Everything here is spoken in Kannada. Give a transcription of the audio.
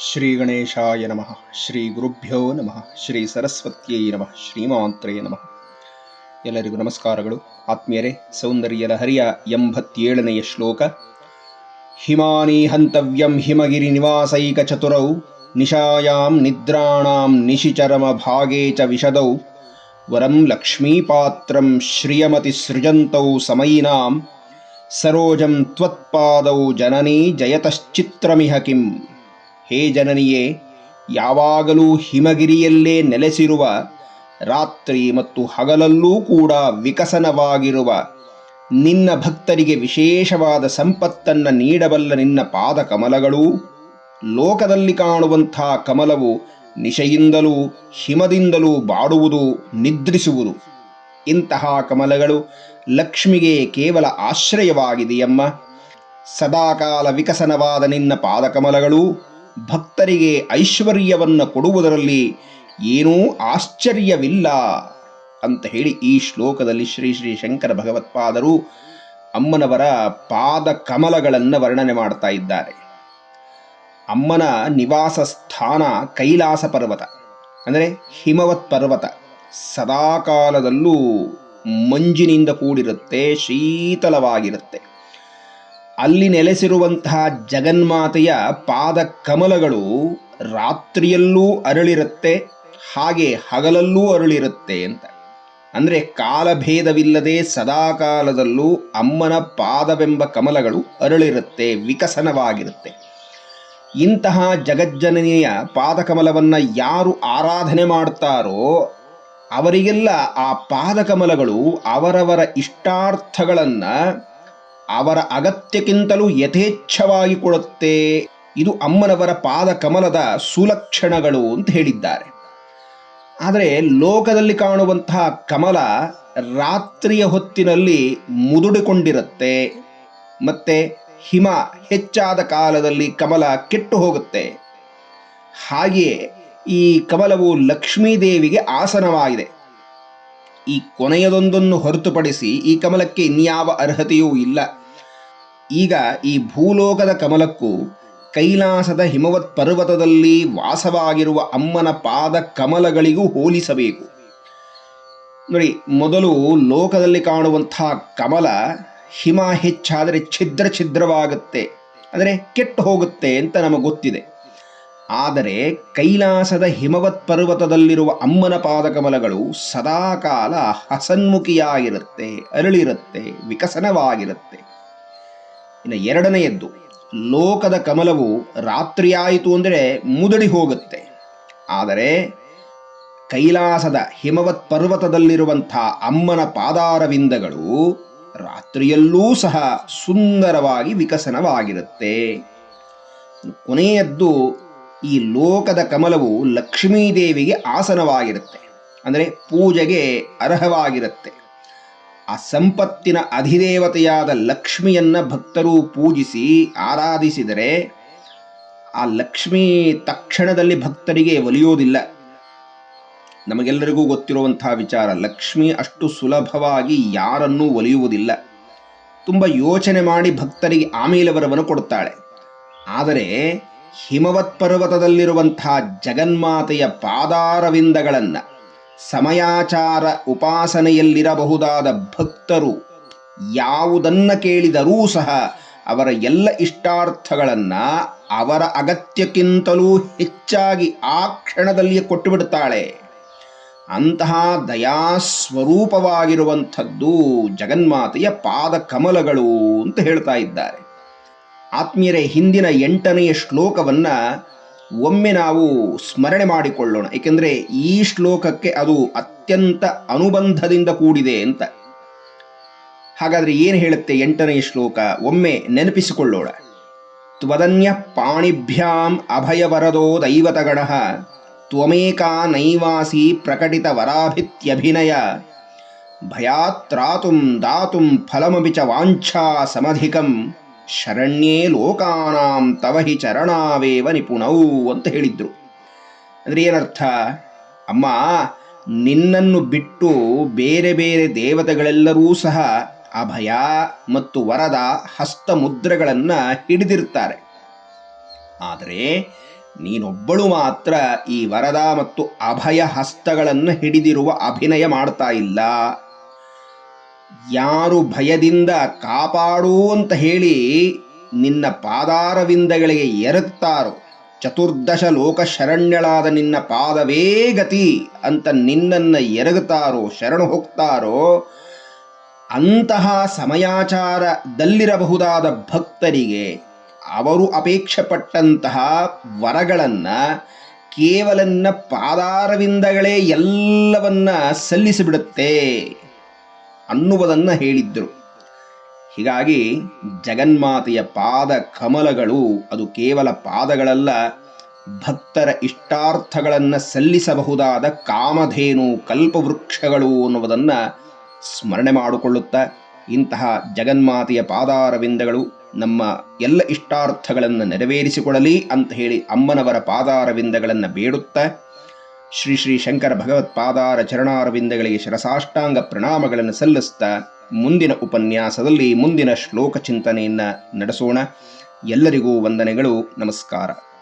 ಶ್ರೀ ಗಣೇಶಾಯ ನಮಃ. ಶ್ರೀ ಗುರುಭ್ಯೋ ನಮಃ. ಶ್ರೀ ಸರಸ್ವತ್ಯೈ ನಮಃ. ಶ್ರೀಮಾತ್ರೇ ನಮಃ. ಎಲ್ಲರಿಗೂ ನಮಸ್ಕಾರಗಳು. ಆತ್ಮೀಯರೇ, ಸೌಂದರ್ಯ ಲಹರಿಯ 87ನೆಯ ಶ್ಲೋಕ. ಹಿಮಾನಿ ಹಂತವ್ಯಂ ಹಿಮಗಿರಿ ನಿವಾಸೈಕ ಚತುರೌ ನಿಶಾಯಾಂ ನಿದ್ರಾಣಾಂ ನಿಶಿಚರಮ ಭಾಗೇ ಚ ವಿಶದೌ ವರಂ ಲಕ್ಷ್ಮೀಪಾತ್ರಂ ಶ್ರಿಯಮತಿ ಸೃಜಂತೌ ಸಮಯಿನಾಂ ಸರೋಜಂ ತ್ವತ್ಪಾದೌ ಜನನೀ ಜಯತಶ್ಚಿತ್ರಮಿಹ ಕಿಂ. ಹೇ ಜನನಿಯೇ, ಯಾವಾಗಲೂ ಹಿಮಗಿರಿಯಲ್ಲೇ ನೆಲೆಸಿರುವ, ರಾತ್ರಿ ಮತ್ತು ಹಗಲಲ್ಲೂ ಕೂಡ ವಿಕಸನವಾಗಿರುವ ನಿನ್ನ ಭಕ್ತರಿಗೆ ವಿಶೇಷವಾದ ಸಂಪತ್ತನ್ನು ನೀಡಬಲ್ಲ ನಿನ್ನ ಪಾದ ಕಮಲಗಳೂ, ಲೋಕದಲ್ಲಿ ಕಾಣುವಂಥ ಕಮಲವು ನಿಶೆಯಿಂದಲೂ ಹಿಮದಿಂದಲೂ ಬಾಡುವುದು, ನಿದ್ರಿಸುವುದು. ಇಂತಹ ಕಮಲಗಳು ಲಕ್ಷ್ಮಿಗೆ ಕೇವಲ ಆಶ್ರಯವಾಗಿದೆಯಮ್ಮ. ಸದಾಕಾಲ ವಿಕಸನವಾದ ನಿನ್ನ ಪಾದಕಮಲಗಳು ಭಕ್ತರಿಗೆ ಐಶ್ವರ್ಯವನ್ನು ಕೊಡುವುದರಲ್ಲಿ ಏನೂ ಆಶ್ಚರ್ಯವಿಲ್ಲ ಅಂತ ಹೇಳಿ ಈ ಶ್ಲೋಕದಲ್ಲಿ ಶ್ರೀ ಶ್ರೀ ಶಂಕರ ಭಗವತ್ಪಾದರು ಅಮ್ಮನವರ ಪಾದ ಕಮಲಗಳನ್ನು ವರ್ಣನೆ ಮಾಡ್ತಾ ಇದ್ದಾರೆ. ಅಮ್ಮನ ನಿವಾಸ ಸ್ಥಾನ ಕೈಲಾಸ ಪರ್ವತ, ಅಂದರೆ ಹಿಮವತ್ ಪರ್ವತ. ಸದಾಕಾಲದಲ್ಲೂ ಮಂಜಿನಿಂದ ಕೂಡಿರುತ್ತೆ, ಶೀತಲವಾಗಿರುತ್ತೆ. ಅಲ್ಲಿ ನೆಲೆಸಿರುವಂತಹ ಜಗನ್ಮಾತೆಯ ಪಾದ ಕಮಲಗಳು ರಾತ್ರಿಯಲ್ಲೂ ಅರಳಿರುತ್ತೆ, ಹಾಗೆ ಹಗಲಲ್ಲೂ ಅರಳಿರುತ್ತೆ ಅಂತ. ಅಂದರೆ ಕಾಲಭೇದವಿಲ್ಲದೆ ಸದಾಕಾಲದಲ್ಲೂ ಅಮ್ಮನ ಪಾದವೆಂಬ ಕಮಲಗಳು ಅರಳಿರುತ್ತೆ, ವಿಕಸನವಾಗಿರುತ್ತೆ. ಇಂತಹ ಜಗಜ್ಜನನಿಯ ಪಾದಕಮಲವನ್ನು ಯಾರು ಆರಾಧನೆ ಮಾಡ್ತಾರೋ ಅವರಿಗೆಲ್ಲ ಆ ಪಾದಕಮಲಗಳು ಅವರವರ ಇಷ್ಟಾರ್ಥಗಳನ್ನು ಅವರ ಅಗತ್ಯಕ್ಕಿಂತಲೂ ಯಥೇಚ್ಛವಾಗಿ ಕೊಡುತ್ತೆ. ಇದು ಅಮ್ಮನವರ ಪಾದ ಕಮಲದ ಸುಲಕ್ಷಣಗಳು ಅಂತ ಹೇಳಿದ್ದಾರೆ. ಆದರೆ ಲೋಕದಲ್ಲಿ ಕಾಣುವಂತಹ ಕಮಲ ರಾತ್ರಿಯ ಹೊತ್ತಿನಲ್ಲಿ ಮುದುಡಿಕೊಂಡಿರುತ್ತೆ, ಮತ್ತೆ ಹಿಮ ಹೆಚ್ಚಾದ ಕಾಲದಲ್ಲಿ ಕಮಲ ಕೆಟ್ಟು ಹೋಗುತ್ತೆ. ಹಾಗೆಯೇ ಈ ಕಮಲವು ಲಕ್ಷ್ಮೀದೇವಿಗೆ ಆಸನವಾಗಿದೆ. ಈ ಕೊನೆಯದೊಂದನ್ನು ಹೊರತುಪಡಿಸಿ ಈ ಕಮಲಕ್ಕೆ ಇನ್ಯಾವ ಅರ್ಹತೆಯೂ ಇಲ್ಲ. ಈಗ ಈ ಭೂಲೋಕದ ಕಮಲಕ್ಕೂ ಕೈಲಾಸದ ಹಿಮವತ್ ಪರ್ವತದಲ್ಲಿ ವಾಸವಾಗಿರುವ ಅಮ್ಮನ ಪಾದ ಕಮಲಗಳಿಗೂ ಹೋಲಿಸಬೇಕು. ನೋಡಿ, ಮೊದಲು ಲೋಕದಲ್ಲಿ ಕಾಣುವಂತಹ ಕಮಲ ಹಿಮ ಹೆಚ್ಚಾದರೆ ಛಿದ್ರ ಛಿದ್ರವಾಗುತ್ತೆ, ಅಂದರೆ ಕೆಟ್ಟು ಹೋಗುತ್ತೆ ಅಂತ ನಮಗೆ ಗೊತ್ತಿದೆ. ಆದರೆ ಕೈಲಾಸದ ಹಿಮವತ್ ಪರ್ವತದಲ್ಲಿರುವ ಅಮ್ಮನ ಪಾದಕಮಲಗಳು ಸದಾಕಾಲ ಹಸನ್ಮುಖಿಯಾಗಿರುತ್ತೆ, ಅರಳಿರುತ್ತೆ, ವಿಕಸನವಾಗಿರುತ್ತೆ. ಇನ್ನು ಎರಡನೆಯದ್ದು, ಲೋಕದ ಕಮಲವು ರಾತ್ರಿಯಾಯಿತು ಅಂದರೆ ಮುದುಡಿ ಹೋಗುತ್ತೆ. ಆದರೆ ಕೈಲಾಸದ ಹಿಮವತ್ ಪರ್ವತದಲ್ಲಿರುವಂಥ ಅಮ್ಮನ ಪಾದಾರವಿಂದಗಳು ರಾತ್ರಿಯಲ್ಲೂ ಸಹ ಸುಂದರವಾಗಿ ವಿಕಸನವಾಗಿರುತ್ತೆ. ಕೊನೆಯದ್ದು, ಈ ಲೋಕದ ಕಮಲವು ಲಕ್ಷ್ಮೀದೇವಿಗೆ ಆಸನವಾಗಿರುತ್ತೆ, ಅಂದರೆ ಪೂಜೆಗೆ ಅರ್ಹವಾಗಿರುತ್ತೆ. ಆ ಸಂಪತ್ತಿನ ಅಧಿದೇವತೆಯಾದ ಲಕ್ಷ್ಮಿಯನ್ನು ಭಕ್ತರು ಪೂಜಿಸಿ ಆರಾಧಿಸಿದರೆ ಆ ಲಕ್ಷ್ಮೀ ತಕ್ಷಣದಲ್ಲಿ ಭಕ್ತರಿಗೆ ಒಲಿಯೋದಿಲ್ಲ. ನಮಗೆಲ್ಲರಿಗೂ ಗೊತ್ತಿರುವಂತಹ ವಿಚಾರ, ಲಕ್ಷ್ಮಿ ಅಷ್ಟು ಸುಲಭವಾಗಿ ಯಾರನ್ನೂ ಒಲಿಯುವುದಿಲ್ಲ. ತುಂಬ ಯೋಚನೆ ಮಾಡಿ ಭಕ್ತರಿಗೆ ಆಮೇಲೆ ವರವನ್ನು ಕೊಡುತ್ತಾಳೆ. ಆದರೆ ಹಿಮವತ್ ಪರ್ವತದಲ್ಲಿರುವಂತಹ ಜಗನ್ಮಾತೆಯ ಪಾದಾರವಿಂದಗಳನ್ನು ಸಮಯಾಚಾರ ಉಪಾಸನೆಯಲ್ಲಿರಬಹುದಾದ ಭಕ್ತರು ಯಾವುದನ್ನು ಕೇಳಿದರೂ ಸಹ ಅವರ ಎಲ್ಲ ಇಷ್ಟಾರ್ಥಗಳನ್ನು ಅವರ ಅಗತ್ಯಕ್ಕಿಂತಲೂ ಹೆಚ್ಚಾಗಿ ಆ ಕ್ಷಣದಲ್ಲಿಯೇ ಕೊಟ್ಟುಬಿಡುತ್ತಾಳೆ. ಅಂತಹ ದಯಾಸ್ವರೂಪವಾಗಿರುವಂಥದ್ದು ಜಗನ್ಮಾತೆಯ ಪಾದ ಕಮಲಗಳು ಅಂತ ಹೇಳ್ತಾ ಇದ್ದಾರೆ. ಆತ್ಮೀಯರೇ, ಹಿಂದಿನ 8ನೆಯ ಶ್ಲೋಕವನ್ನು ಒಮ್ಮೆ ನಾವು ಸ್ಮರಣೆ ಮಾಡಿಕೊಳ್ಳೋಣ, ಏಕೆಂದರೆ ಈ ಶ್ಲೋಕಕ್ಕೆ ಅದು ಅತ್ಯಂತ ಅನುಬಂಧದಿಂದ ಕೂಡಿದೆ ಅಂತ. ಹಾಗಾದರೆ ಏನು ಹೇಳುತ್ತೆ 8ನೆಯ ಶ್ಲೋಕ? ಒಮ್ಮೆ ನೆನಪಿಸಿಕೊಳ್ಳೋಣ. ತ್ವದನ್ಯ ಪಾಣಿಭ್ಯಾಂ ಅಭಯವರದೋ ದೈವತಗಣಃ ತ್ವಮೇಕಾ ನೈವಾಸಿ ಪ್ರಕಟಿತ ವರಾಭಿತ್ಯಭಿನಯ ಭಯಾತ್ರಾತುಂ ದಾತುಂ ಫಲಮಪಿ ಚ ವಾಂಛಾ ಸಮಧಿಕಂ ಶರಣ್ಯೇ ಲೋಕಾನಾಂ ತವ ಹಿ ಚರಣಾವೇವ ನಿಪುಣೌ ಅಂತ ಹೇಳಿದ್ರು. ಅಂದರೆ ಏನರ್ಥ? ಅಮ್ಮ, ನಿನ್ನನ್ನು ಬಿಟ್ಟು ಬೇರೆ ಬೇರೆ ದೇವತೆಗಳೆಲ್ಲರೂ ಸಹ ಅಭಯ ಮತ್ತು ವರದ ಹಸ್ತ ಮುದ್ರೆಗಳನ್ನು ಹಿಡಿದಿರ್ತಾರೆ. ಆದರೆ ನೀನೊಬ್ಬಳು ಮಾತ್ರ ಈ ವರದ ಮತ್ತು ಅಭಯ ಹಸ್ತಗಳನ್ನು ಹಿಡಿದಿರುವ ಅಭಿನಯ ಮಾಡ್ತಾ ಇಲ್ಲ. ಯಾರು ಭಯದಿಂದ ಕಾಪಾಡು ಅಂತ ಹೇಳಿ ನಿನ್ನ ಪಾದಾರವಿಂದಗಳಿಗೆ ಎರಗ್ತಾರೋ, ಚತುರ್ದಶ ಲೋಕ ಶರಣ್ಯಳಾದ ನಿನ್ನ ಪಾದವೇ ಗತಿ ಅಂತ ನಿನ್ನನ್ನು ಎರಗುತ್ತಾರೋ, ಶರಣು ಹೋಗ್ತಾರೋ, ಅಂತಹ ಸಮಯಾಚಾರದಲ್ಲಿರಬಹುದಾದ ಭಕ್ತರಿಗೆ ಅವರು ಅಪೇಕ್ಷೆ ಪಟ್ಟಂತಹ ವರಗಳನ್ನು ಕೇವಲನ್ನ ಪಾದಾರವಿಂದಗಳೇ ಎಲ್ಲವನ್ನ ಸಲ್ಲಿಸಿಬಿಡುತ್ತೆ ಅನ್ನುವುದನ್ನು ಹೇಳಿದ್ರು. ಹೀಗಾಗಿ ಜಗನ್ಮಾತೆಯ ಪಾದ ಕಮಲಗಳು ಅದು ಕೇವಲ ಪಾದಗಳಲ್ಲ, ಭಕ್ತರ ಇಷ್ಟಾರ್ಥಗಳನ್ನು ಸಲ್ಲಿಸಬಹುದಾದ ಕಾಮಧೇನು ಕಲ್ಪವೃಕ್ಷಗಳು ಅನ್ನುವುದನ್ನು ಸ್ಮರಣೆ ಮಾಡಿಕೊಳ್ಳುತ್ತಾ, ಇಂತಹ ಜಗನ್ಮಾತೆಯ ಪಾದಾರವಿಂದಗಳು ನಮ್ಮ ಎಲ್ಲ ಇಷ್ಟಾರ್ಥಗಳನ್ನು ನೆರವೇರಿಸಿಕೊಡಲಿ ಅಂತ ಹೇಳಿ ಅಮ್ಮನವರ ಪಾದಾರವಿಂದಗಳನ್ನು ಬೇಡುತ್ತಾ, ಶ್ರೀ ಶ್ರೀ ಶಂಕರ ಭಗವತ್ಪಾದಾರ ಚರಣಾರವಿಂದಗಳಿಗೆ ಶಿರಸಾಷ್ಟಾಂಗ ಪ್ರಣಾಮಗಳನ್ನು ಸಲ್ಲಿಸ್ತಾ ಮುಂದಿನ ಉಪನ್ಯಾಸದಲ್ಲಿ ಮುಂದಿನ ಶ್ಲೋಕ ಚಿಂತನೆಯನ್ನು ನಡೆಸೋಣ. ಎಲ್ಲರಿಗೂ ವಂದನೆಗಳು, ನಮಸ್ಕಾರ.